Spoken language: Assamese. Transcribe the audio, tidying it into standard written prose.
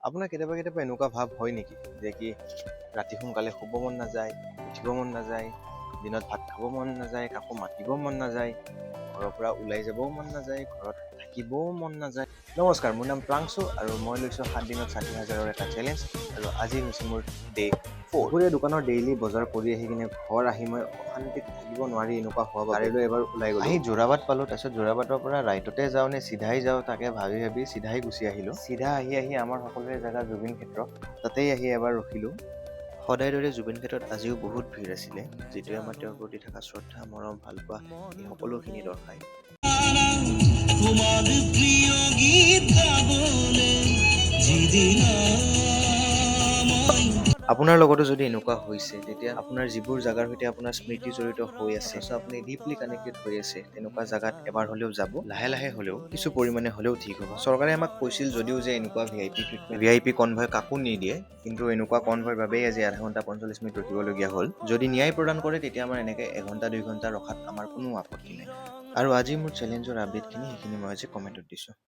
আপোনাৰ কেতিয়াবা এনেকুৱা ভাৱ হয় নেকি যে কি ৰাতি সোনকালে শুব মন নাযায়, উঠিব মন নাযায়, দিনত ভাত খাব মন নাযায়, কাকো মাতিব মন নাযায়, ঘৰৰ পৰা ওলাই যাবও মন নাযায়, ঘৰত থাকিবও মন নাযায়। নমস্কাৰ, মোৰ নাম প্ৰাংশু আৰু মই লৈছোঁ 7 দিনত 60,000ৰ এটা চেলেঞ্জ। আৰু আজি হৈছে মোৰ ডে 4। দুপৰীয়া দোকানৰ ডেইলি বজাৰ কৰি আহি কিনে ঘৰ আহি মই অশান্তিত থাকিব নোৱাৰি এনেকুৱা হোৱা গাড়ীলৈ এবাৰ ওলাই গ'লো। আহি যোৰাবাট পালোঁ, তাৰপিছত যোৰাবাটৰ পৰা ৰাইটতে যাওঁ নে চিধাই যাওঁ তাকে ভাবি চিধাই গুচি আহিলোঁ। চিধা আহি আমাৰ সকলোৰে জেগা জুবিন ক্ষেত্ৰ, তাতেই আহি এবাৰ ৰখিলোঁ। সদায় দৰে জুবিন ক্ষেত্ৰত আজিও বহুত ভিৰ আছিলে, যিটোৱে আমাৰ তেওঁৰ প্ৰতি থকা শ্ৰদ্ধা, মৰম, ভালপোৱা এই সকলোখিনি দৰ্শায়। আপোনাৰ লগতো যদি এনেকুৱা হৈছে, তেতিয়া আপোনাৰ যিবোৰ জাগাৰ সৈতে আপোনাৰ স্মৃতি জড়িত হৈ আছে, আপুনি ডিপলি কানেক্টেড হৈ আছে, তেনেকুৱা জাগাত এবাৰ হ'লেও যাব। লাহে লাহে হ'লেও, কিছু পৰিমাণে হ'লেও ঠিক হ'ব। চৰকাৰে আমাক কৈছিল যদিও যে এনেকুৱা VIP কনভয় কাকো নিদিয়ে, কিন্তু এনেকুৱা কনভয়ৰ বাবেই আজি আধা ঘণ্টা 45 মিনিট ৰখিবলগীয়া হ'ল। যদি ন্যায় প্ৰদান কৰে তেতিয়া আমাৰ এনেকে 1 ঘণ্টা 2 ঘণ্টা ৰখাত আমাৰ কোনো আপত্তি নাই। আৰু আজি মোৰ চেলেঞ্জৰ আপডেটখিনি সেইখিনি মই আজি কমেণ্টত দিছোঁ।